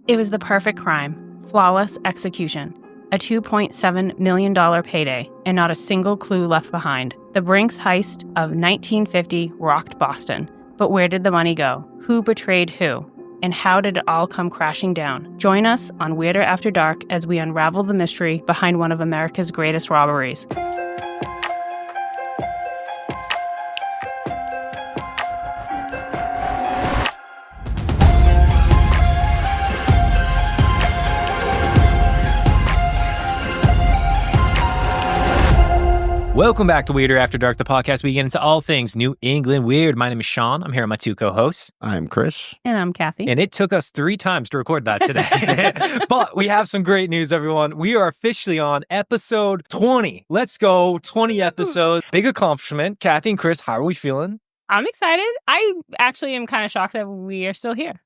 It was the perfect crime, flawless execution, a $2.7 million payday, and not a single clue left behind. The Brink's heist of 1950 rocked Boston. But where did the money go? Who betrayed who? And how did it all come crashing down? Join us on Weirder After Dark as we unravel the mystery behind one of America's greatest robberies. Welcome back to Weirder After Dark, the podcast where we get into all things New England weird. My name is Sean. I'm here with my two co-hosts. I'm Chris. And I'm Kathy. And it took us 3 times to record that today. But we have some great news, everyone. We are officially on episode 20. Let's go. 20 episodes. Big accomplishment. Kathy and Chris, how are we feeling? I'm excited. I actually am kind of shocked that we are still here.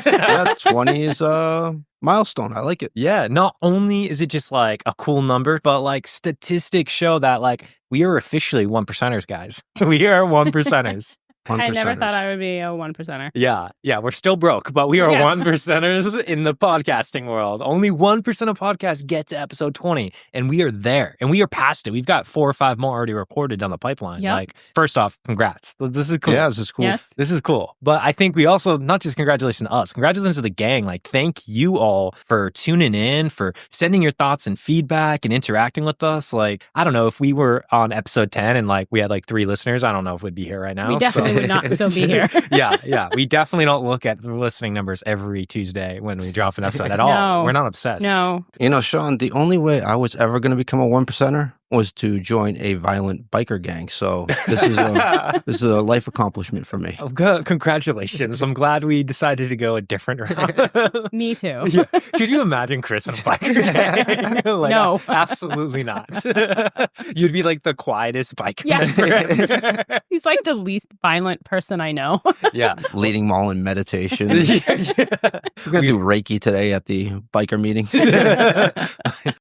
Yeah, 20 is a milestone. I like it. Yeah, not only is it just like a cool number, but like statistics show that like we are officially 1%ers, guys. We are 1%ers. I never thought I would be a 1%er. Yeah, we're still broke, but we are 1%ers in the podcasting world. Only 1% of podcasts get to episode 20, and we are there, and we are past it. We've got 4 or 5 more already recorded down the pipeline. Yep. Like, first off, congrats. This is cool. Yeah, this is cool. Yes. This is cool. But I think we also, not just congratulations to us, congratulations to the gang. Like, thank you all for tuning in, for sending your thoughts and feedback and interacting with us. Like, I don't know, if we were on episode 10 and like we had like 3 listeners, I don't know if we'd be here right now. We definitely would not still be here. Yeah. We definitely don't look at the listening numbers every Tuesday when we drop an episode at all. No. We're not obsessed. No. You know, Sean, the only way I was ever going to become a 1%er was to join a violent biker gang. So this is a life accomplishment for me. Oh, good. Congratulations. I'm glad we decided to go a different route. Me too. Yeah. Could you imagine Chris in a biker gang? Like, No. Absolutely not. You'd be like the quietest biker Yeah. member. He's like the least violent person I know. Yeah. Leading them all in meditation. Yeah. We're going to do Reiki today at the biker meeting.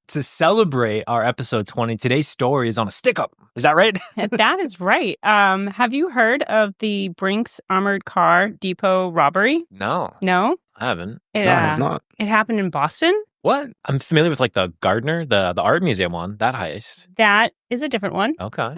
To celebrate our episode 20, today's story is on a stick-up. Is that right? That is right. Have you heard of the Brink's armored car depot robbery? No, No? I haven't. It, No, I have not. It happened in Boston. What? I'm familiar with like the Gardner, the art museum one, that heist. That is a different one. Okay.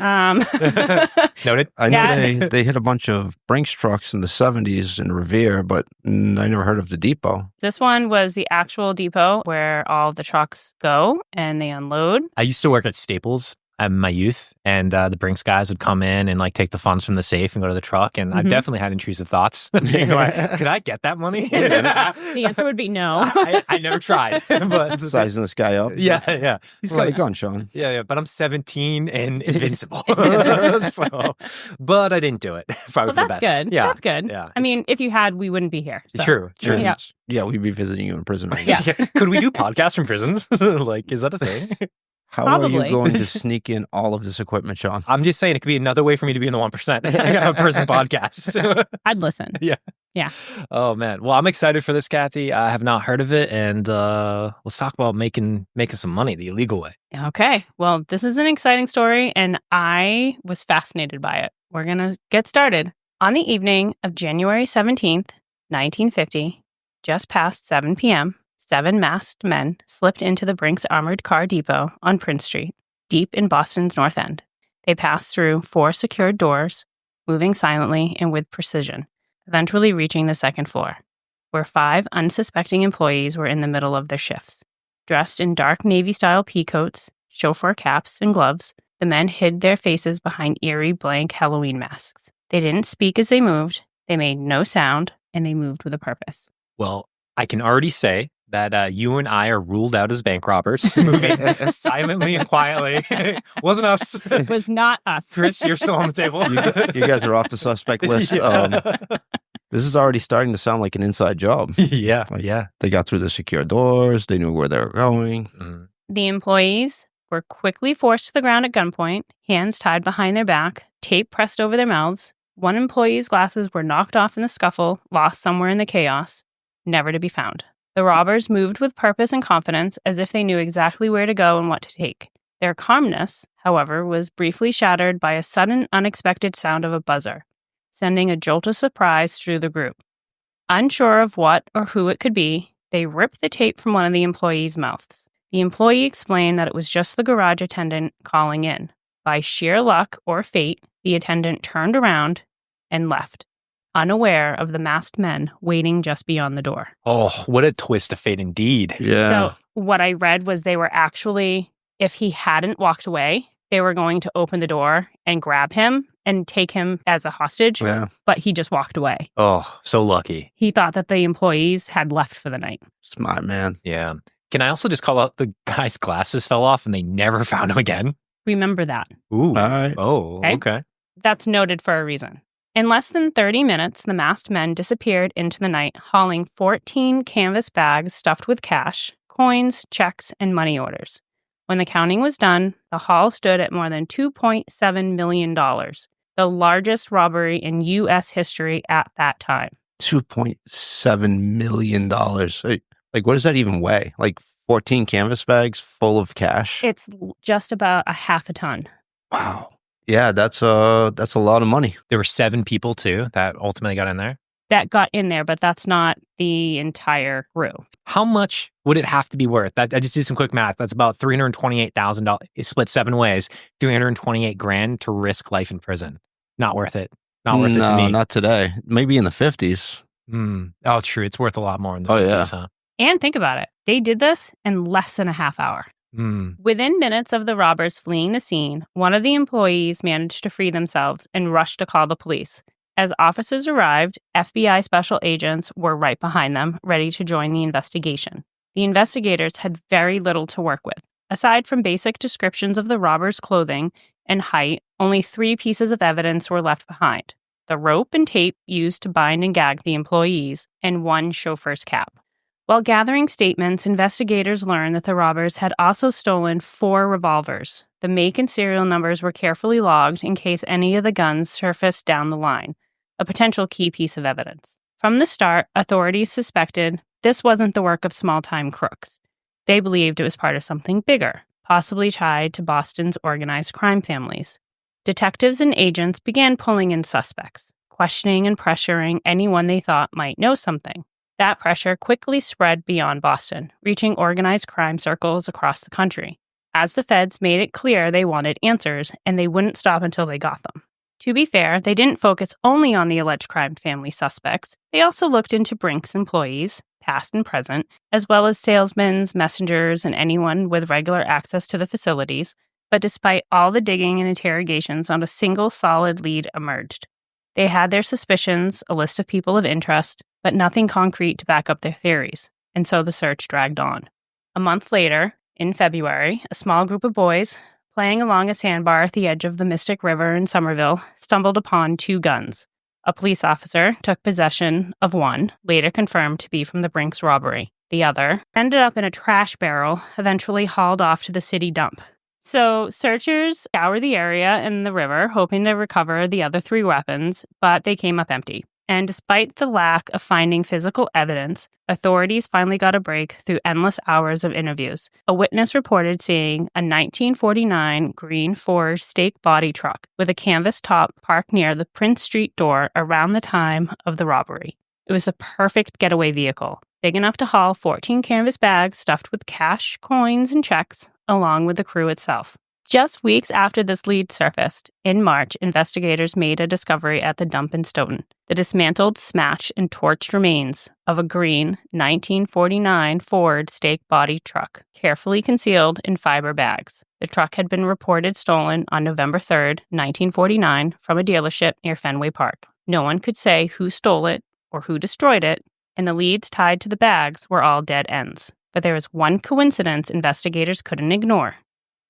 Noted. I know Yeah. they hit a bunch of Brinks trucks in the 70s in Revere, but I never heard of the depot. This one was the actual depot where all the trucks go and they unload. I used to work at Staples in my youth, and the Brinks guys would come in and like take the funds from the safe and go to the truck, and I've definitely had intrusive thoughts. Being like, could I get that money? The answer would be no. I never tried. But Sizing this guy up. yeah. He's got a gun, Sean. Yeah, but I'm 17 and invincible. But I didn't do it. Probably Well, for that's the best. good. Yeah. That's good. Yeah. I mean, if you had, we wouldn't be here. So. True. Yeah. Yeah, we'd be visiting you in prison right Yeah. now. Could we do podcasts from prisons? Like, is that a thing? How are Probably. you going to sneak in all of this equipment, Sean? I'm just saying it could be another way for me to be in the 1%. I got a prison podcast. I'd listen. Yeah. Oh, man. Well, I'm excited for this, Kathy. I have not heard of it. And let's talk about making some money the illegal way. Okay. Well, this is an exciting story, and I was fascinated by it. We're going to get started. On the evening of January 17th, 1950, just past 7 p.m., 7 masked men slipped into the Brink's armored car depot on Prince Street, deep in Boston's North End. They passed through 4 secured doors, moving silently and with precision, eventually reaching the second floor, where 5 unsuspecting employees were in the middle of their shifts. Dressed in dark Navy-style peacoats, chauffeur caps, and gloves, the men hid their faces behind eerie blank Halloween masks. They didn't speak as they moved, they made no sound, and they moved with a purpose. Well, I can already say that you and I are ruled out as bank robbers, moving silently and quietly. Wasn't us. It was not us. Chris, you're still on the table. You guys are off the suspect list. Yeah. This is already starting to sound like an inside job. Yeah. They got through the secure doors. They knew where they were going. Mm. The employees were quickly forced to the ground at gunpoint, hands tied behind their back, tape pressed over their mouths. One employee's glasses were knocked off in the scuffle, lost somewhere in the chaos, never to be found. The robbers moved with purpose and confidence, as if they knew exactly where to go and what to take. Their calmness, however, was briefly shattered by a sudden, unexpected sound of a buzzer, sending a jolt of surprise through the group. Unsure of what or who it could be, They ripped the tape from one of the employees' mouths. The employee explained that it was just the garage attendant calling in. By sheer luck or fate, the attendant turned around and left, unaware of the masked men waiting just beyond the door. Oh, what a twist of fate indeed. Yeah. So what I read was they were actually, if he hadn't walked away, they were going to open the door and grab him and take him as a hostage, Yeah. but he just walked away. Oh, so lucky. He thought that the employees had left for the night. Smart man. Yeah. Can I also just call out the guy's glasses fell off and they never found him again? Remember that. Ooh. All right. Oh, okay. That's noted for a reason. In less than 30 minutes, the masked men disappeared into the night, hauling 14 canvas bags stuffed with cash, coins, checks, and money orders. When the counting was done, the haul stood at more than $2.7 million, the largest robbery in U.S. history at that time. $2.7 million. Like, what does that even weigh? Like 14 canvas bags full of cash? It's just about a half a ton. Wow. Yeah, that's a lot of money. There were 7 people, too, that ultimately got in there. That got in there, but that's not the entire crew. How much would it have to be worth? I just did some quick math. That's about $328,000. It's split 7 ways. $328,000 to risk life in prison. Not worth it. Not worth it to me. No, not today. Maybe in the 50s. Oh, true. It's worth a lot more in the 50s, huh? And think about it. They did this in less than a half hour. Within minutes of the robbers fleeing the scene, one of the employees managed to free themselves and rushed to call the police. As officers arrived, FBI special agents were right behind them, ready to join the investigation. The investigators had very little to work with. Aside from basic descriptions of the robbers' clothing and height, only 3 pieces of evidence were left behind: the rope and tape used to bind and gag the employees, and one chauffeur's cap. While gathering statements, investigators learned that the robbers had also stolen 4 revolvers. The make and serial numbers were carefully logged in case any of the guns surfaced down the line, a potential key piece of evidence. From the start, authorities suspected this wasn't the work of small-time crooks. They believed it was part of something bigger, possibly tied to Boston's organized crime families. Detectives and agents began pulling in suspects, questioning and pressuring anyone they thought might know something. That pressure quickly spread beyond Boston, reaching organized crime circles across the country, as the feds made it clear they wanted answers, and they wouldn't stop until they got them. To be fair, they didn't focus only on the alleged crime family suspects. They also looked into Brink's employees, past and present, as well as salesmen, messengers, and anyone with regular access to the facilities. But despite all the digging and interrogations, not a single solid lead emerged. They had their suspicions, a list of people of interest, but nothing concrete to back up their theories, and so the search dragged on. A month later, in February, a small group of boys, playing along a sandbar at the edge of the Mystic River in Somerville, stumbled upon 2 guns. A police officer took possession of one, later confirmed to be from the Brink's robbery. The other ended up in a trash barrel, eventually hauled off to the city dump. So searchers scoured the area and the river, hoping to recover the other 3 weapons, but they came up empty. And despite the lack of finding physical evidence, authorities finally got a break through endless hours of interviews. A witness reported seeing a 1949 green Ford stake body truck with a canvas top parked near the Prince Street door around the time of the robbery. It was a perfect getaway vehicle, big enough to haul 14 canvas bags stuffed with cash, coins, and checks, along with the crew itself. Just weeks after this lead surfaced, in March, investigators made a discovery at the dump in Stoughton: the dismantled, smashed, and torched remains of a green 1949 Ford stake body truck, carefully concealed in fiber bags. The truck had been reported stolen on November 3rd, 1949, from a dealership near Fenway Park. No one could say who stole it or who destroyed it, and the leads tied to the bags were all dead ends. But there was one coincidence investigators couldn't ignore.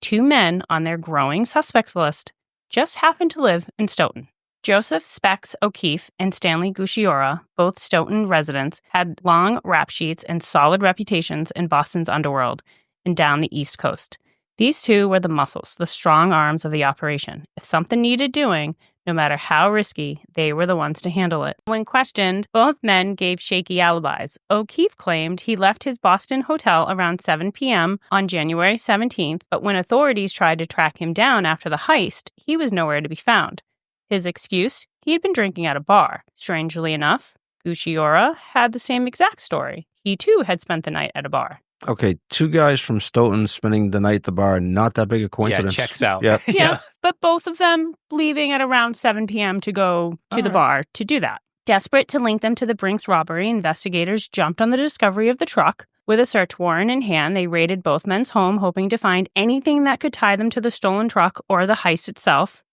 2 men on their growing suspects list just happened to live in Stoughton. Joseph Specs O'Keefe and Stanley Gusciora, both Stoughton residents, had long rap sheets and solid reputations in Boston's underworld and down the East Coast. These 2 were the muscles, the strong arms of the operation. If something needed doing, no matter how risky, they were the ones to handle it. When questioned, both men gave shaky alibis. O'Keefe claimed he left his Boston hotel around 7 p.m. on January 17th, but when authorities tried to track him down after the heist, he was nowhere to be found. His excuse? He had been drinking at a bar. Strangely enough, Gusciora had the same exact story. He too had spent the night at a bar. Okay, 2 guys from Stoughton spending the night at the bar, not that big a coincidence. Yeah, checks out. Yep. Yeah, but both of them leaving at around 7 p.m. to go to the bar to do that. Desperate to link them to the Brink's robbery, investigators jumped on the discovery of the truck. With a search warrant in hand, they raided both men's home, hoping to find anything that could tie them to the stolen truck or the heist itself,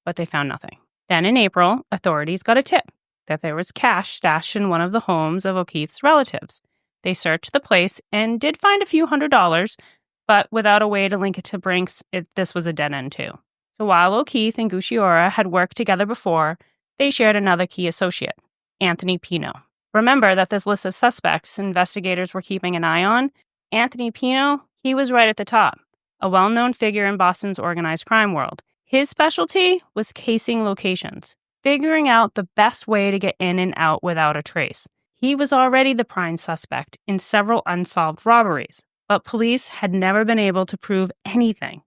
but they found nothing. Then in April, authorities got a tip that there was cash stashed in one of the homes of O'Keefe's relatives. They searched the place and did find a few $100s, but without a way to link it to Brink's, this was a dead end too. So while O'Keefe and Gusciora had worked together before, they shared another key associate, Anthony Pino. Remember that this list of suspects investigators were keeping an eye on? Anthony Pino, he was right at the top, a well-known figure in Boston's organized crime world. His specialty was casing locations, figuring out the best way to get in and out without a trace. He was already the prime suspect in several unsolved robberies, but police had never been able to prove anything.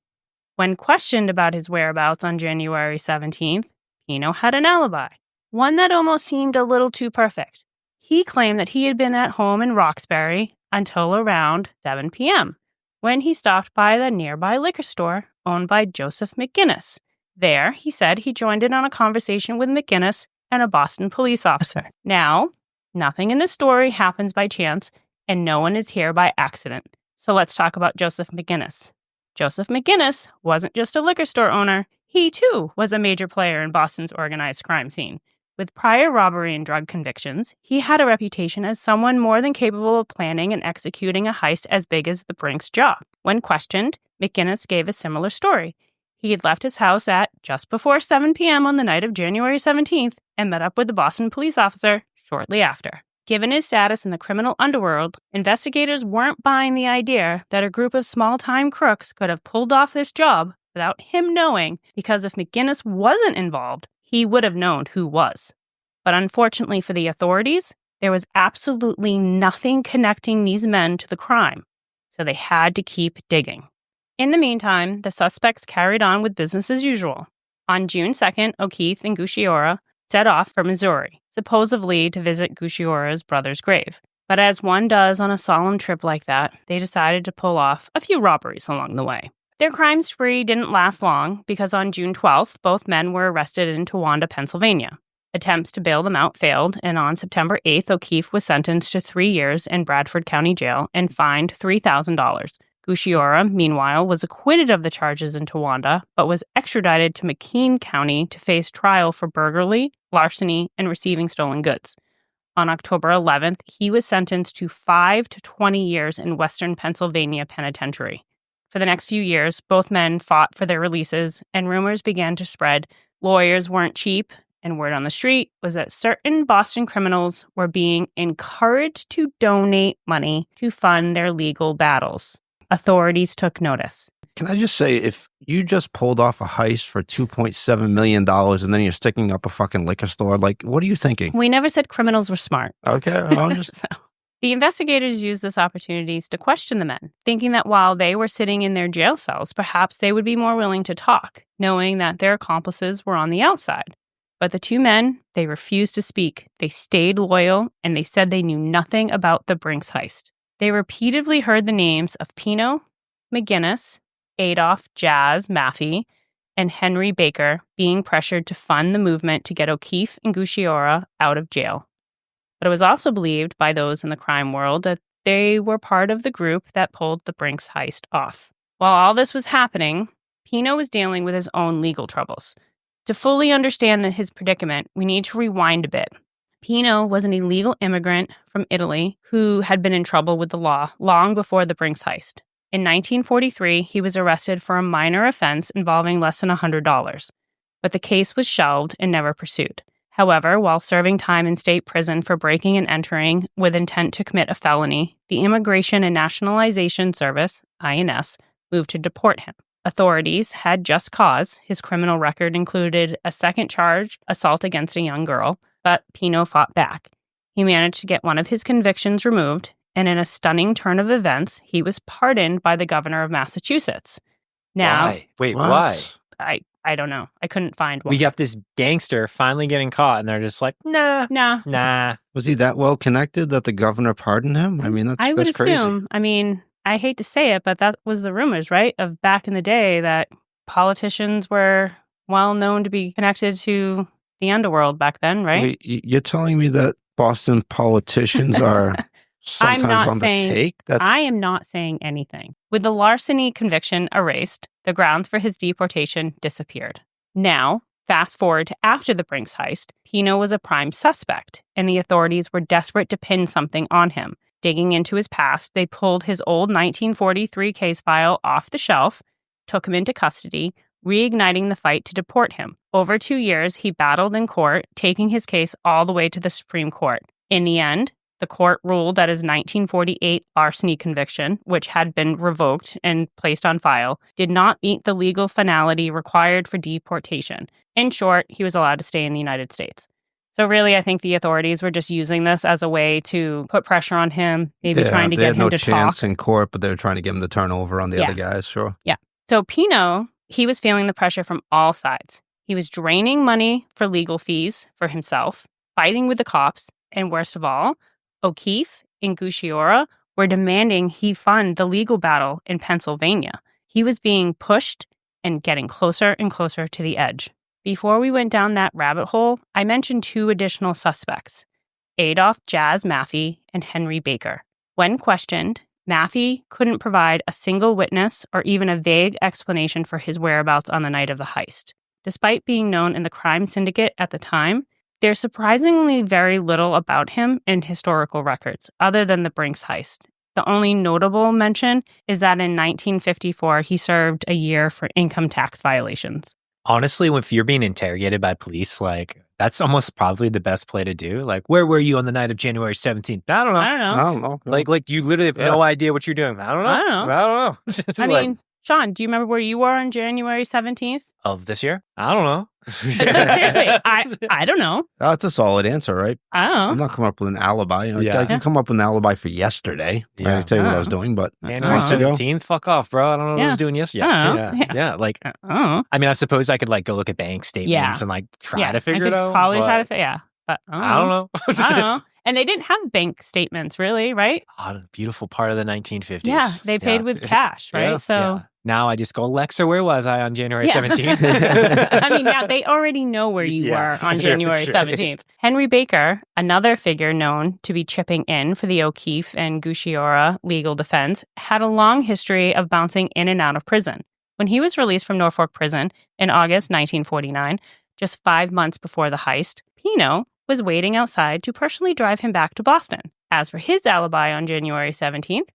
When questioned about his whereabouts on January 17th, Pino had an alibi, one that almost seemed a little too perfect. He claimed that he had been at home in Roxbury until around 7 p.m., when he stopped by the nearby liquor store owned by Joseph McGinnis. There, he said he joined in on a conversation with McGinnis and a Boston police officer. Now, nothing in this story happens by chance, and no one is here by accident. So let's talk about Joseph McGinnis. Joseph McGinnis wasn't just a liquor store owner. He, too, was a major player in Boston's organized crime scene. With prior robbery and drug convictions, he had a reputation as someone more than capable of planning and executing a heist as big as the Brink's job. When questioned, McGinnis gave a similar story. He had left his house at just before 7 p.m. on the night of January 17th and met up with the Boston police officer shortly after. Given his status in the criminal underworld, investigators weren't buying the idea that a group of small-time crooks could have pulled off this job without him knowing, because if McGinnis wasn't involved, he would have known who was. But unfortunately for the authorities, there was absolutely nothing connecting these men to the crime, so they had to keep digging. In the meantime, the suspects carried on with business as usual. On June 2nd, O'Keefe and Gusciora set off for Missouri, supposedly to visit Gusciora's brother's grave. But as one does on a solemn trip like that, they decided to pull off a few robberies along the way. Their crime spree didn't last long because on June 12th, both men were arrested in Towanda, Pennsylvania. Attempts to bail them out failed, and on September 8th, O'Keefe was sentenced to 3 years in Bradford County Jail and fined $3,000. Gusciora, meanwhile, was acquitted of the charges in Towanda, but was extradited to McKean County to face trial for burglary, larceny, and receiving stolen goods. On October 11th, he was sentenced to 5 to 20 years in Western Pennsylvania Penitentiary. For the next few years, both men fought for their releases, and rumors began to spread. Lawyers weren't cheap, and word on the street was that certain Boston criminals were being encouraged to donate money to fund their legal battles. Authorities took notice. Can I just say, if you just pulled off a heist for $2.7 million and then you're sticking up a fucking liquor store, like, what are you thinking? We never said criminals were smart. Okay, I'm just... So, the investigators used this opportunities to question the men, thinking that while they were sitting in their jail cells, perhaps they would be more willing to talk, knowing that their accomplices were on the outside. But the two men, they refused to speak. They stayed loyal, and they said they knew nothing about the Brink's heist. They repeatedly heard the names of Pino, McGinnis, Adolph Jazz Maffey, and Henry Baker being pressured to fund the movement to get O'Keefe and Gusciora out of jail. But it was also believed by those in the crime world that they were part of the group that pulled the Brink's heist off. While all this was happening, Pino was dealing with his own legal troubles. To fully understand his predicament, we need to rewind a bit. Pino was an illegal immigrant from Italy who had been in trouble with the law long before the Brink's heist. In 1943, he was arrested for a minor offense involving less than $100, but the case was shelved and never pursued. However, while serving time in state prison for breaking and entering with intent to commit a felony, the Immigration and Nationalization Service, INS, moved to deport him. Authorities had just cause. His criminal record included a second charge, assault against a young girl, but Pino fought back. He managed to get one of his convictions removed, and in a stunning turn of events, he was pardoned by the governor of Massachusetts. Now, Why? Wait, What? why? I I don't know. I couldn't find one. We got this gangster finally getting caught, and they're just like, nah. Was he that well connected that the governor pardoned him? I mean, I would that's crazy. assume. I mean, I hate to say it, but that was the rumors, right? Of back in the day that politicians were well known to be connected to the underworld back then, right? Wait, you're telling me that Boston politicians are sometimes on the take? I am not saying anything. With the larceny conviction erased, the grounds for his deportation disappeared. Now, fast forward to after the Brinks heist, Pino was a prime suspect, and the authorities were desperate to pin something on him. Digging into his past, they pulled his old 1943 case file off the shelf, took him into custody, reigniting the fight to deport him. Over 2 years, he battled in court, taking his case all the way to the Supreme Court. In the end, the court ruled that his 1948 larceny conviction, which had been revoked and placed on file, did not meet the legal finality required for deportation. In short, he was allowed to stay in the United States. So really, I think the authorities were just using this as a way to put pressure on him, maybe trying to get him to talk. They had no chance in court, but they were trying to get him to turn over on the other guys, sure. Yeah. So Pino, he was feeling the pressure from all sides. He was draining money for legal fees for himself, fighting with the cops, and worst of all, O'Keefe and Gusciora were demanding he fund the legal battle in Pennsylvania. He was being pushed and getting closer and closer to the edge. Before we went down that rabbit hole, I mentioned 2 additional suspects, Adolph Jazz Maffey and Henry Baker. When questioned, Maffey couldn't provide a single witness or even a vague explanation for his whereabouts on the night of the heist. Despite being known in the crime syndicate at the time, there's surprisingly very little about him in historical records, other than the Brinks heist. The only notable mention is that in 1954, he served a year for income tax violations. Honestly, if you're being interrogated by police, like, that's almost probably the best play to do. Like, where were you on the night of January 17th? I don't know. Like you literally have no idea what you're doing. I don't know. I mean, Sean, do you remember where you were on January 17th? Of this year? I don't know. Seriously, I don't know. That's a solid answer, right? I don't know. I'm not coming up with an alibi. I can come up with an alibi for yesterday. I can tell you what I was doing, but January 17th? Fuck off, bro. I don't know what I was doing yesterday. Like, I mean, I suppose I could, like, go look at bank statements and, like, try to figure it out. Probably try to but I don't know. I don't know. And they didn't have bank statements, really, right? Oh, the beautiful part of the 1950s. Yeah, they paid with cash, right? So now I just go, Alexa, where was I on January 17th? I mean, now they already know where you were on January 17th. Henry Baker, another figure known to be chipping in for the O'Keefe and Gusciora legal defense, had a long history of bouncing in and out of prison. When he was released from Norfolk Prison in August 1949, just 5 months before the heist, Pino was waiting outside to personally drive him back to Boston. As for his alibi on January 17th,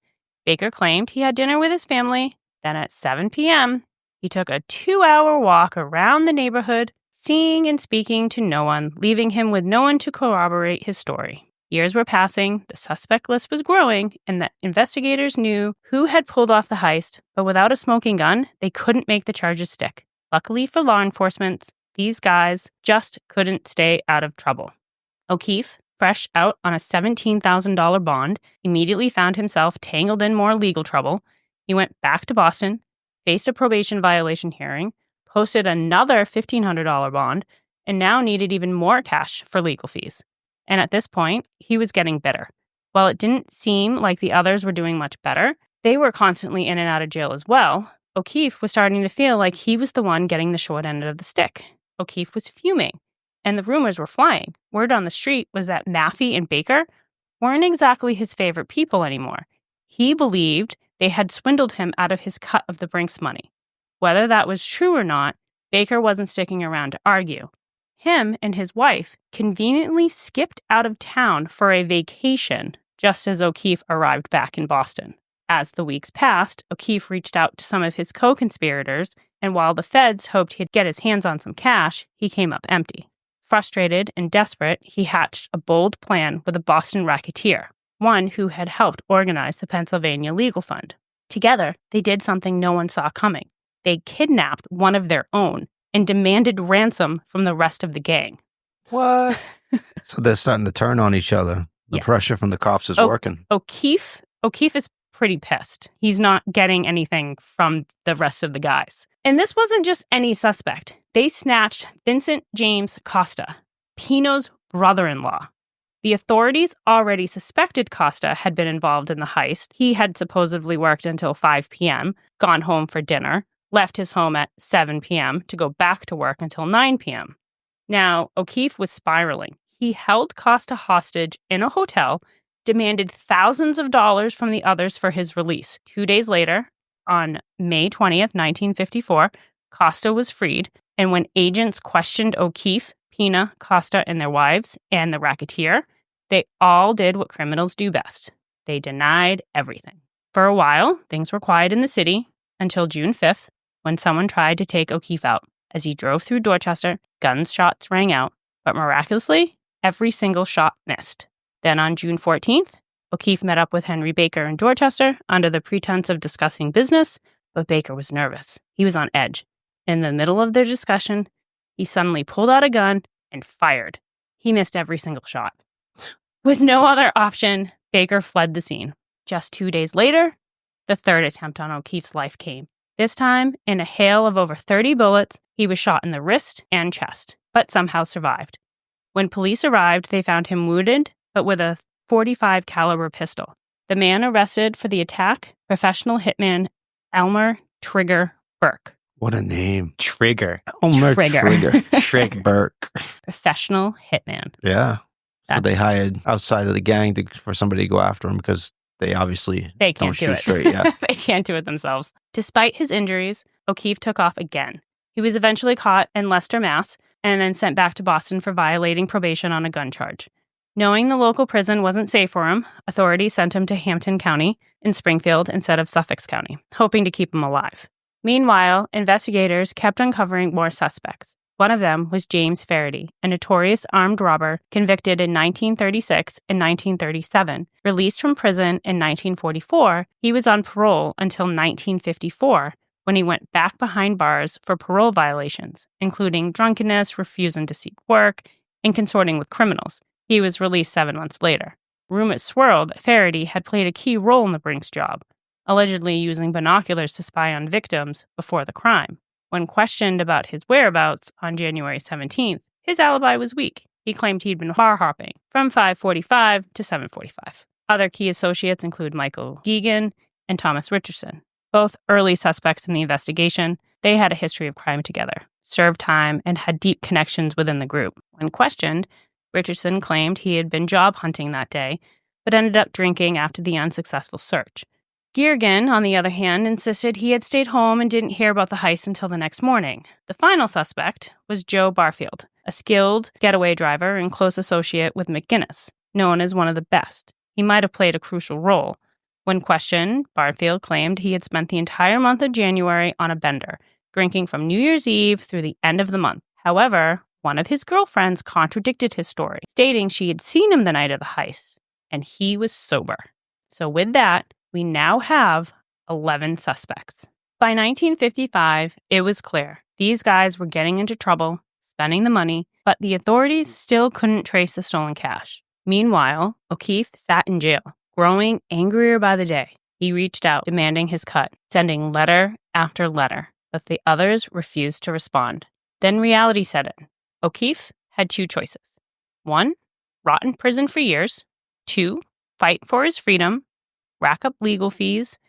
Baker claimed he had dinner with his family. Then at 7 p.m., he took a 2-hour walk around the neighborhood, seeing and speaking to no one, leaving him with no one to corroborate his story. Years were passing, the suspect list was growing, and the investigators knew who had pulled off the heist, but without a smoking gun, they couldn't make the charges stick. Luckily for law enforcement, these guys just couldn't stay out of trouble. O'Keefe, fresh out on a $17,000 bond, immediately found himself tangled in more legal trouble. He went back to Boston, faced a probation violation hearing, posted another $1,500 bond, and now needed even more cash for legal fees. And at this point, he was getting bitter. While it didn't seem like the others were doing much better, they were constantly in and out of jail as well. O'Keefe was starting to feel like he was the one getting the short end of the stick. O'Keefe was fuming, and the rumors were flying. Word on the street was that Maffey and Baker weren't exactly his favorite people anymore. He believed they had swindled him out of his cut of the Brinks money. Whether that was true or not, Baker wasn't sticking around to argue. Him and his wife conveniently skipped out of town for a vacation just as O'Keefe arrived back in Boston. As the weeks passed, O'Keefe reached out to some of his co-conspirators, and while the feds hoped he'd get his hands on some cash, he came up empty. Frustrated and desperate, he hatched a bold plan with a Boston racketeer, one who had helped organize the Pennsylvania Legal Fund. Together, they did something no one saw coming. They kidnapped one of their own and demanded ransom from the rest of the gang. What? So they're starting to turn on each other. The pressure from the cops is working. O'Keefe is pretty pissed. He's not getting anything from the rest of the guys. And this wasn't just any suspect. They snatched Vincent James Costa, Pino's brother-in-law. The authorities already suspected Costa had been involved in the heist. He had supposedly worked until 5 p.m., gone home for dinner, left his home at 7 p.m. to go back to work until 9 p.m. Now, O'Keefe was spiraling. He held Costa hostage in a hotel, demanded thousands of dollars from the others for his release. 2 days later, on May 20th, 1954, Costa was freed, and when agents questioned O'Keefe, Pina, Costa, and their wives, and the racketeer, they all did what criminals do best. They denied everything. For a while, things were quiet in the city until June 5th, when someone tried to take O'Keefe out. As he drove through Dorchester, gunshots rang out, but miraculously, every single shot missed. Then on June 14th, O'Keefe met up with Henry Baker in Dorchester under the pretense of discussing business, but Baker was nervous. He was on edge. In the middle of their discussion, he suddenly pulled out a gun and fired. He missed every single shot. With no other option, Baker fled the scene. Just 2 days later, the third attempt on O'Keefe's life came. This time, in a hail of over 30 bullets, he was shot in the wrist and chest, but somehow survived. When police arrived, they found him wounded, but with a .45 caliber pistol. The man arrested for the attack, professional hitman Elmer Trigger Burke. What a name. Trigger. Elmer Trigger. Trigger. Burke. Professional hitman. Yeah. So they hired outside of the gang for somebody to go after him because they obviously They don't can't do shoot it. straight. Yeah. They can't do it themselves. Despite his injuries, O'Keefe took off again. He was eventually caught in Leicester, Mass., and then sent back to Boston for violating probation on a gun charge. Knowing the local prison wasn't safe for him, authorities sent him to Hampton County in Springfield instead of Suffolk County, hoping to keep him alive. Meanwhile, investigators kept uncovering more suspects. One of them was James Faraday, a notorious armed robber convicted in 1936 and 1937. Released from prison in 1944, he was on parole until 1954, when he went back behind bars for parole violations, including drunkenness, refusing to seek work, and consorting with criminals. He was released 7 months later. Rumors swirled that Faraday had played a key role in the Brink's job, allegedly using binoculars to spy on victims before the crime. When questioned about his whereabouts on January 17th, his alibi was weak. He claimed he'd been bar hopping from 5:45 to 7:45. Other key associates include Michael Geegan and Thomas Richardson, both early suspects in the investigation. They had a history of crime together, served time, and had deep connections within the group. When questioned, Richardson claimed he had been job hunting that day, but ended up drinking after the unsuccessful search. Geergan, on the other hand, insisted he had stayed home and didn't hear about the heist until the next morning. The final suspect was Joe Barfield, a skilled getaway driver and close associate with McGinnis, known as one of the best. He might have played a crucial role. When questioned, Barfield claimed he had spent the entire month of January on a bender, drinking from New Year's Eve through the end of the month. However, one of his girlfriends contradicted his story, stating she had seen him the night of the heist, and he was sober. So with that, we now have 11 suspects. By 1955, it was clear these guys were getting into trouble, spending the money, but the authorities still couldn't trace the stolen cash. Meanwhile, O'Keefe sat in jail, growing angrier by the day. He reached out, demanding his cut, sending letter after letter, but the others refused to respond. Then reality set in. O'Keefe had 2 choices. 1, rot in prison for years. 2, fight for his freedom, rack up legal fees,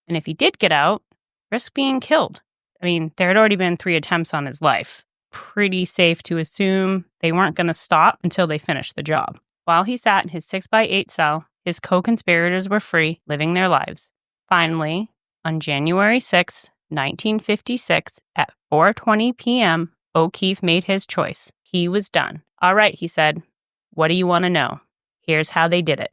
and if he did get out, risk being killed. I mean, there had already been 3 attempts on his life. Pretty safe to assume they weren't going to stop until they finished the job. While he sat in his 6x8 cell, his co-conspirators were free, living their lives. Finally, on January 6, 1956, at 4:20 p.m., O'Keefe made his choice. He was done. All right, he said, what do you want to know? Here's how they did it.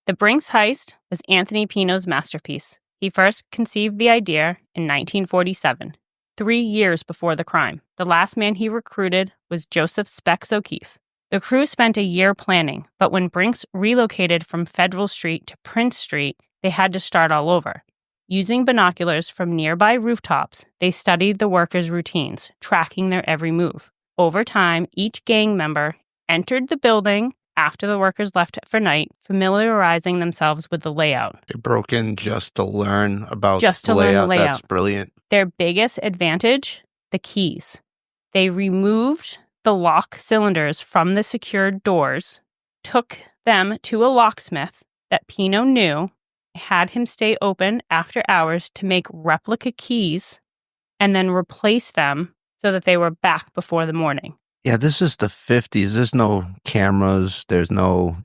The Brink's heist was Anthony Pino's masterpiece. He first conceived the idea in 1947, 3 years before the crime. The last man he recruited was Joseph Specs O'Keefe. The crew spent a year planning, but when Brink's relocated from Federal Street to Prince Street, they had to start all over. Using binoculars from nearby rooftops, they studied the workers' routines, tracking their every move. Over time, each gang member entered the building, after the workers left for night, familiarizing themselves with the layout. They broke in just to learn about Just to the learn the layout. layout. That's brilliant. Their biggest advantage, the keys. They removed the lock cylinders from the secured doors, took them to a locksmith that Pino knew, had him stay open after hours to make replica keys, and then replace them so that they were back before the morning. Yeah, this is the 50s. There's no cameras. There's no,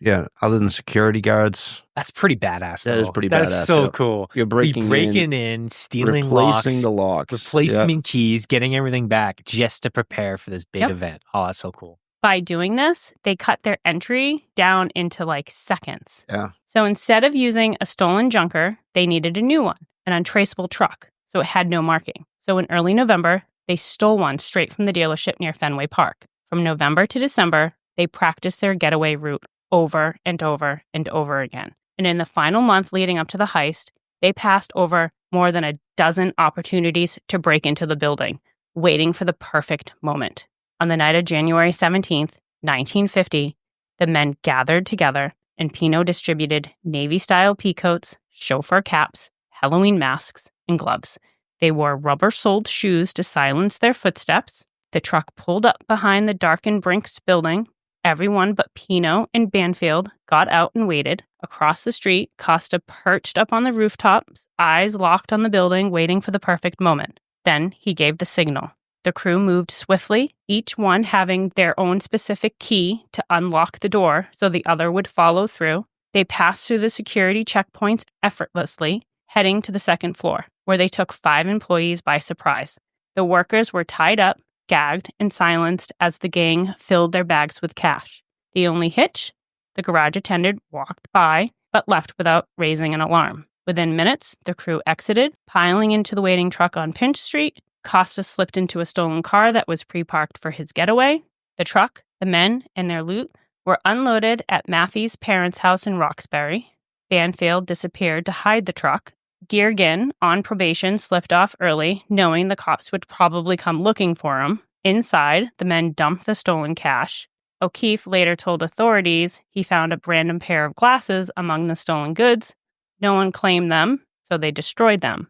other than security guards. That's pretty badass, though. That is pretty That badass. is so cool. You're breaking in, stealing replacing locks, the locks. replacing keys, getting everything back just to prepare for this big event. Oh, that's so cool. By doing this, they cut their entry down into like seconds. Yeah. So instead of using a stolen junker, they needed a new one, an untraceable truck. So it had no marking. So in early November, they stole one straight from the dealership near Fenway Park. From November to December, they practiced their getaway route over and over and over again. And in the final month leading up to the heist, they passed over more than a dozen opportunities to break into the building, waiting for the perfect moment. On the night of January 17th, 1950, the men gathered together and Pino distributed Navy-style peacoats, chauffeur caps, Halloween masks, and gloves. They wore rubber-soled shoes to silence their footsteps. The truck pulled up behind the darkened Brink's building. Everyone but Pino and Banfield got out and waited. Across the street, Costa perched up on the rooftops, eyes locked on the building, waiting for the perfect moment. Then he gave the signal. The crew moved swiftly, each one having their own specific key to unlock the door so the other would follow through. They passed through the security checkpoints effortlessly, heading to the second floor, where they took 5 employees by surprise. The workers were tied up, gagged, and silenced as the gang filled their bags with cash. The only hitch? The garage attendant walked by, but left without raising an alarm. Within minutes, the crew exited, piling into the waiting truck on Pinch Street. Costa slipped into a stolen car that was pre-parked for his getaway. The truck, the men, and their loot were unloaded at Maffey's parents' house in Roxbury. Banfield disappeared to hide the truck. Geergin, on probation, slipped off early, knowing the cops would probably come looking for him. Inside, the men dumped the stolen cash. O'Keefe later told authorities he found a random pair of glasses among the stolen goods. No one claimed them, so they destroyed them.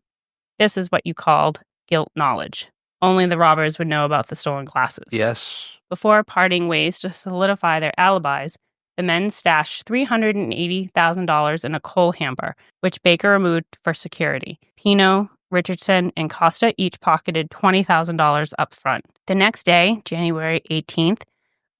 This is what you called guilt knowledge. Only the robbers would know about the stolen glasses. Yes. Before parting ways to solidify their alibis, the men stashed $380,000 in a coal hamper, which Baker removed for security. Pino, Richardson, and Costa each pocketed $20,000 up front. The next day, January 18th,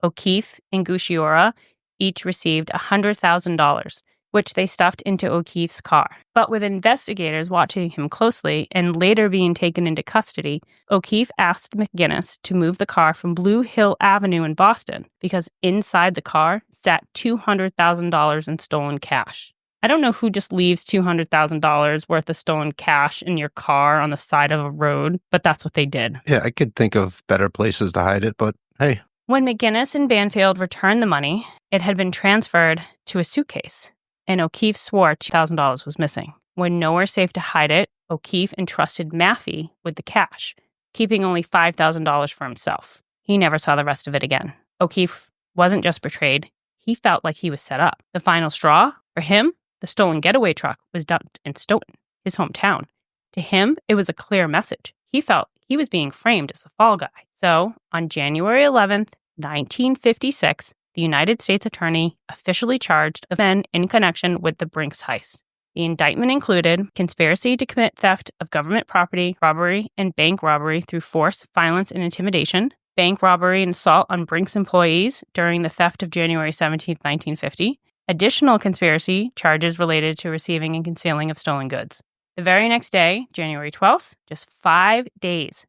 O'Keefe and Gusciora each received $100,000, which they stuffed into O'Keefe's car. But with investigators watching him closely and later being taken into custody, O'Keefe asked McGinnis to move the car from Blue Hill Avenue in Boston because inside the car sat $200,000 in stolen cash. I don't know who just leaves $200,000 worth of stolen cash in your car on the side of a road, but that's what they did. Yeah, I could think of better places to hide it, but hey. When McGinnis and Banfield returned the money, it had been transferred to a suitcase, and O'Keefe swore $2,000 was missing. When nowhere safe to hide it, O'Keefe entrusted Maffey with the cash, keeping only $5,000 for himself. He never saw the rest of it again. O'Keefe wasn't just betrayed, he felt like he was set up. The final straw, for him, the stolen getaway truck was dumped in Stoughton, his hometown. To him, it was a clear message. He felt he was being framed as the fall guy. So, on January 11th, 1956, the United States Attorney officially charged the men in connection with the Brink's heist. The indictment included conspiracy to commit theft of government property, robbery, and bank robbery through force, violence, and intimidation, bank robbery and assault on Brink's employees during the theft of January 17, 1950, additional conspiracy charges related to receiving and concealing of stolen goods. The very next day, January 12th, just 5 days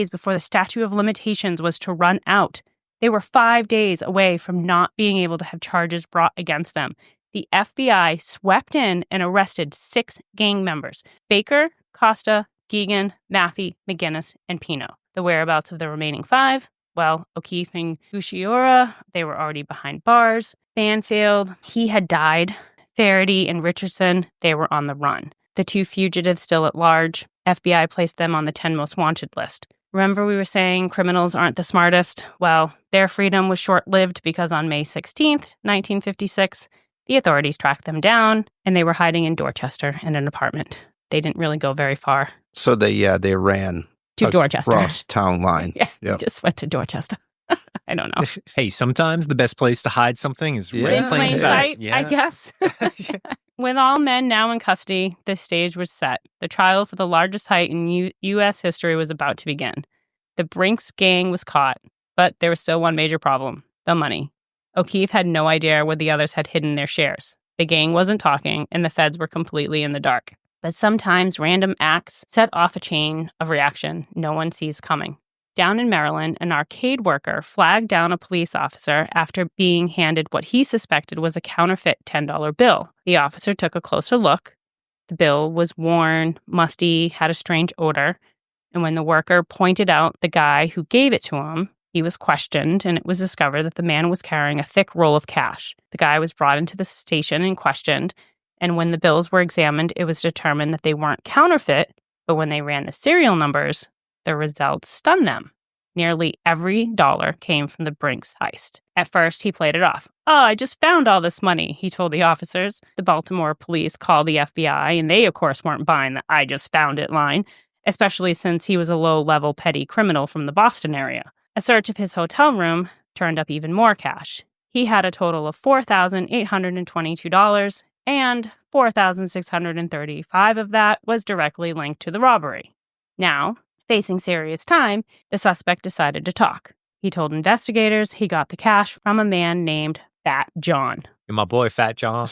before the statute of limitations was to run out, they were 5 days away from not being able to have charges brought against them. The FBI swept in and arrested 6 gang members: Baker, Costa, Geegan, Maffey, McGinnis, and Pino. The whereabouts of the remaining 5? Well, O'Keefe and Gusciora, they were already behind bars. Banfield, he had died. Faraday and Richardson, they were on the run. The 2 fugitives still at large. FBI placed them on the 10 most wanted list. Remember we were saying criminals aren't the smartest? Well, their freedom was short-lived because on May 16th, 1956, the authorities tracked them down, and they were hiding in Dorchester in an apartment. They didn't really go very far. So they ran to Dorchester. Across town line. Yeah, they just went to Dorchester. I don't know. Hey, sometimes the best place to hide something is right In plain sight, Yeah. I guess. With all men now in custody, the stage was set. The trial for the largest heist in U.S. history was about to begin. The Brink's gang was caught, but there was still one major problem: the money. O'Keefe had no idea where the others had hidden their shares. The gang wasn't talking, and the feds were completely in the dark. But sometimes random acts set off a chain of reaction no one sees coming. Down in Maryland, an arcade worker flagged down a police officer after being handed what he suspected was a counterfeit $10 bill. The officer took a closer look. The bill was worn, musty, had a strange odor. And when the worker pointed out the guy who gave it to him, he was questioned, and it was discovered that the man was carrying a thick roll of cash. The guy was brought into the station and questioned, and when the bills were examined, it was determined that they weren't counterfeit, but when they ran the serial numbers, the results stunned them. Nearly every dollar came from the Brink's heist. At first, he played it off. "Oh, I just found all this money," he told the officers. The Baltimore police called the FBI, and they, of course, weren't buying the "I just found it" line, especially since he was a low-level petty criminal from the Boston area. A search of his hotel room turned up even more cash. He had a total of $4,822, and $4,635 of that was directly linked to the robbery. Now, facing serious time, the suspect decided to talk. He told investigators he got the cash from a man named Fat John. My boy, Fat John.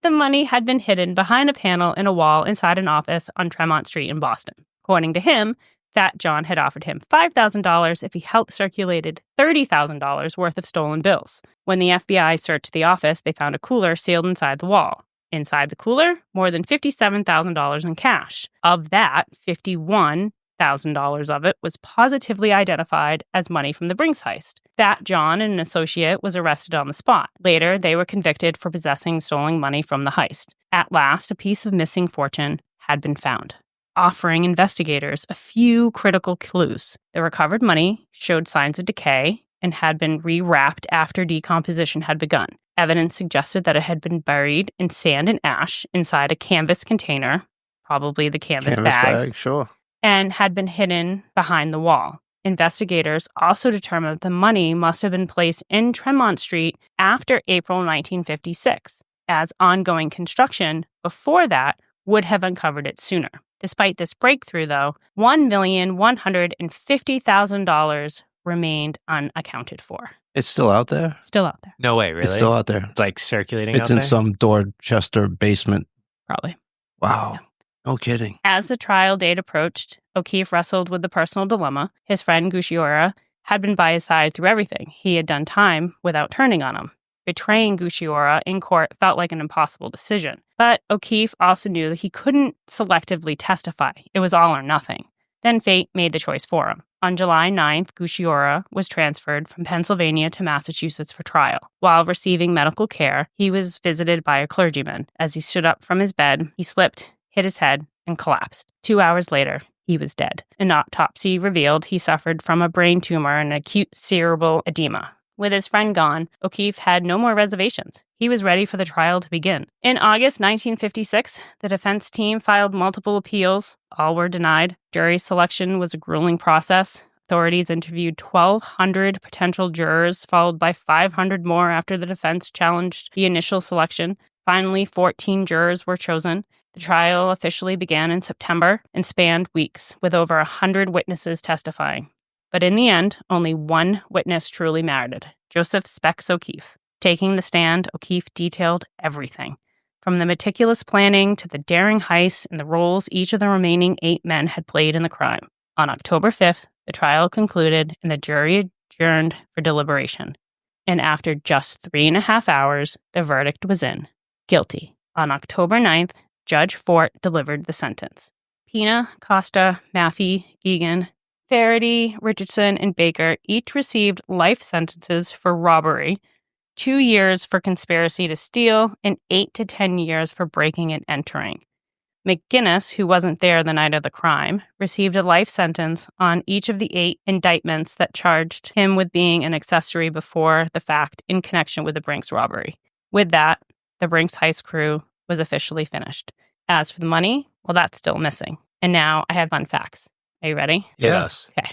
The money had been hidden behind a panel in a wall inside an office on Tremont Street in Boston. According to him, Fat John had offered him $5,000 if he helped circulated $30,000 worth of stolen bills. When the FBI searched the office, they found a cooler sealed inside the wall. Inside the cooler, more than $57,000 in cash. Of that, $51,000 of it was positively identified as money from the Brink's heist. Fat John and an associate was arrested on the spot. Later, they were convicted for possessing stolen money from the heist. At last, a piece of missing fortune had been found, offering investigators a few critical clues. The recovered money showed signs of decay and had been rewrapped after decomposition had begun. Evidence suggested that it had been buried in sand and ash inside a canvas container, probably the canvas bags, sure, and had been hidden behind the wall. Investigators also determined the money must have been placed in Tremont Street after April 1956, as ongoing construction before that would have uncovered it sooner. Despite this breakthrough, though, $1,150,000 remained unaccounted for. It's still out there? Still out there. No way, really? It's still out there. It's like circulating It's out in there? some Dorchester basement. Probably. Wow. Yeah. No kidding. As the trial date approached, O'Keefe wrestled with the personal dilemma. His friend Gusciora had been by his side through everything. He had done time without turning on him. Betraying Gusciora in court felt like an impossible decision. But O'Keefe also knew that he couldn't selectively testify. It was all or nothing. Then fate made the choice for him. On July 9th, Gusciora was transferred from Pennsylvania to Massachusetts for trial. While receiving medical care, he was visited by a clergyman. As he stood up from his bed, he slipped, hit his head, and collapsed. 2 hours later, he was dead. An autopsy revealed he suffered from a brain tumor and acute cerebral edema. With his friend gone, O'Keefe had no more reservations. He was ready for the trial to begin. In August 1956, the defense team filed multiple appeals. All were denied. Jury selection was a grueling process. Authorities interviewed 1,200 potential jurors, followed by 500 more after the defense challenged the initial selection. Finally, 14 jurors were chosen. The trial officially began in September and spanned weeks, with over 100 witnesses testifying. But in the end, only one witness truly mattered, Joseph Specs O'Keefe. Taking the stand, O'Keefe detailed everything, from the meticulous planning to the daring heist and the roles each of the remaining 8 men had played in the crime. On October 5th, the trial concluded and the jury adjourned for deliberation. And after just 3.5 hours, the verdict was in. Guilty. On October 9th, Judge Fort delivered the sentence. Pina, Costa, Maffey, Geoghegan, Faraday, Richardson, and Baker each received life sentences for robbery, 2 years for conspiracy to steal, and 8 to 10 years for breaking and entering. McGinnis, who wasn't there the night of the crime, received a life sentence on each of the 8 indictments that charged him with being an accessory before the fact in connection with the Brink's robbery. With that, the Brink's heist crew was officially finished. As for the money, well, that's still missing. And now I have fun facts. Are you ready? Yes. Okay.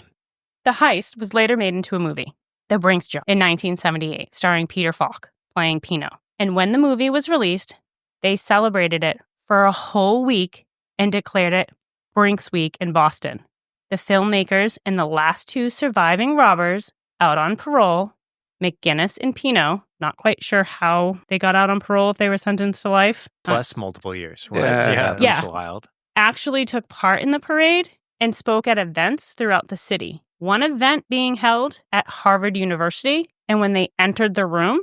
The heist was later made into a movie, The Brink's Job, in 1978, starring Peter Falk, playing Pino. And when the movie was released, they celebrated it for a whole week and declared it Brink's Week in Boston. The filmmakers and the last 2 surviving robbers out on parole, McGinnis and Pino, not quite sure how they got out on parole if they were sentenced to life. Plus multiple years, right? Yeah. That's wild. Actually took part in the parade and spoke at events throughout the city. One event being held at Harvard University, and when they entered the room,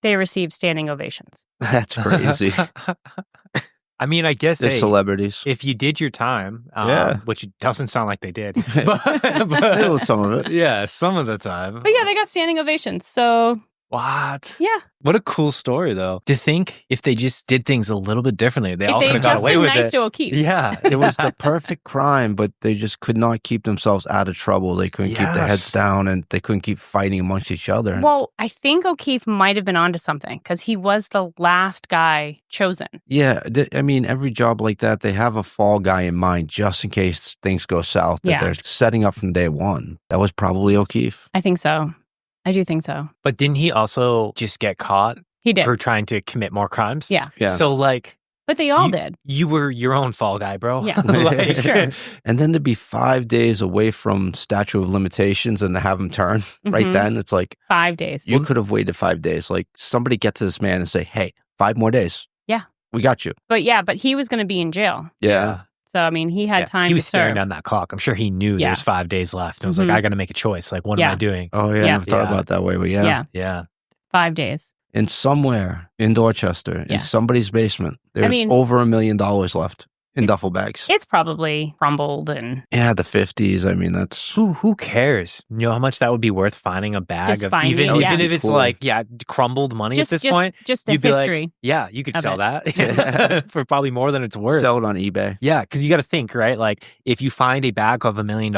they received standing ovations. That's crazy. I mean, I guess They're celebrities. if you did your time, Yeah. which doesn't sound like they did, They did some of it. yeah, some of the time. But yeah, they got standing ovations. So What? yeah, What a cool story, though. To think if they just did things a little bit differently, they if all they could have just got away been with nice it. to O'Keefe. Yeah. It was the perfect crime, but they just could not keep themselves out of trouble. They couldn't keep their heads Yes. down, and they couldn't keep fighting amongst each other. Well, I think O'Keefe might have been onto something because he was the last guy chosen. Yeah, I mean, every job like that, they have a fall guy in mind just in case things go south that Yeah. they're setting up from day one. That was probably O'Keefe. I think so. I do think so. But didn't he also just get caught He did. for trying to commit more crimes? Yeah. Yeah. So, like, But they all did. you were your own fall guy, bro. Yeah. Like, Sure. And then to be 5 days away from statute of limitations and to have him turn right Mhm. then, it's like, 5 days. you could have waited 5 days. Like, somebody get to this man and say, hey, 5 more days. Yeah. We got you. But he was going to be in jail. Yeah. So, I mean, he had Yeah. time He was to staring serve. down that clock. I'm sure he knew Yeah. there's 5 days left. I was Mhm. like, I got to make a choice. Like, what am Yeah. I doing? Oh, yeah. I Yeah. never thought Yeah. about it that way, but yeah. Yeah. Yeah. 5 days. And somewhere in Dorchester, Yeah. in somebody's basement, there's mean- over $1 million left in duffel bags. It's probably crumbled and Yeah, the 50s. I mean, that's... Who cares? You know how much that would be worth finding a bag Just of finding even it, even yeah. if it's Cool. like crumbled money at this point. just a you'd be like, history. Yeah, you could of sell it. that for probably more than it's worth. Sell it on eBay. Yeah, because you got to think, right? Like, if you find a bag of $1 million,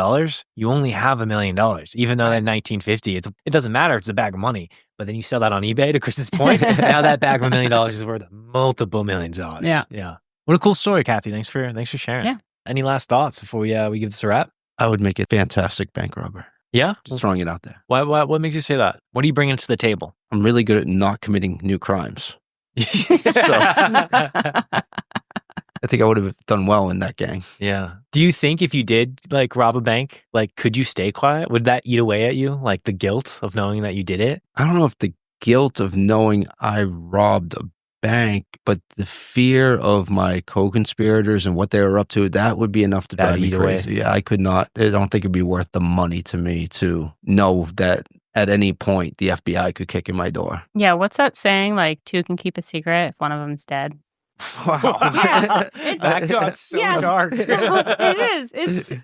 you only have $1 million. Even though in 1950, it doesn't matter. It's a bag of money. But then you sell that on eBay. To Chris's point, now that bag of $1 million is worth multiple millions of dollars. Yeah. Yeah. What a cool story, Kathy. Thanks for sharing. Yeah. Any last thoughts before we give this a wrap? I would make a fantastic bank robber. Yeah. Just throwing it out there. What makes you say that? What are you bringing to the table? I'm really good at not committing new crimes. I think I would have done well in that gang. Yeah. Do you think if you did like rob a bank, like could you stay quiet? Would that eat away at you? Like the guilt of knowing that you did it? I don't know if the guilt of knowing I robbed a bank, but the fear of my co-conspirators and what they were up to, that would be enough to drive That'd me eat away. crazy. Yeah, I could not. I don't think it'd be worth the money to me to know that at any point the FBI could kick in my door. Yeah, what's that saying? Like, 2 can keep a secret if one of them's dead. Wow. Yeah, That got so yeah. dark. No, it is.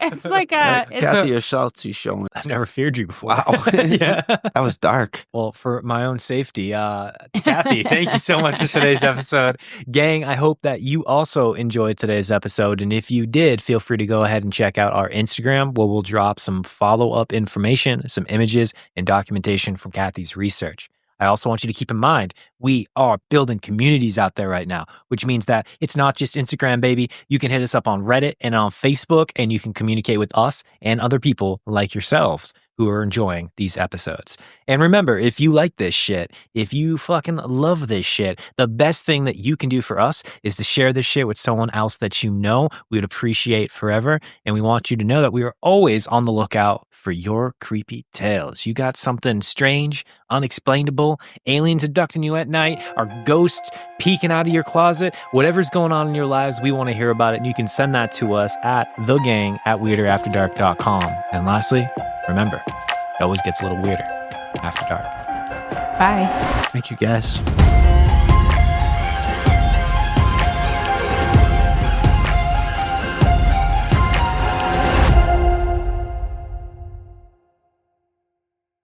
It's like a. It's Kathy, your shouts he's showing. I've never feared you before. Wow. Yeah. That was dark. Well, for my own safety, Kathy, thank you so much for today's episode. Gang, I hope that you also enjoyed today's episode. And if you did, feel free to go ahead and check out our Instagram, where we'll drop some follow-up information, some images, and documentation from Kathy's research. I also want you to keep in mind, we are building communities out there right now, which means that it's not just Instagram, baby. You can hit us up on Reddit and on Facebook, and you can communicate with us and other people like yourselves who are enjoying these episodes. And remember, if you like this shit, if you fucking love this shit, the best thing that you can do for us is to share this shit with someone else that you know we would appreciate forever. And we want you to know that we are always on the lookout for your creepy tales. You got something strange, unexplainable, aliens abducting you at night, or ghosts peeking out of your closet, whatever's going on in your lives, we want to hear about it. And you can send that to us at thegang@weirderafterdark.com. And lastly, remember, it always gets a little weirder after dark. Bye. Thank you, guys.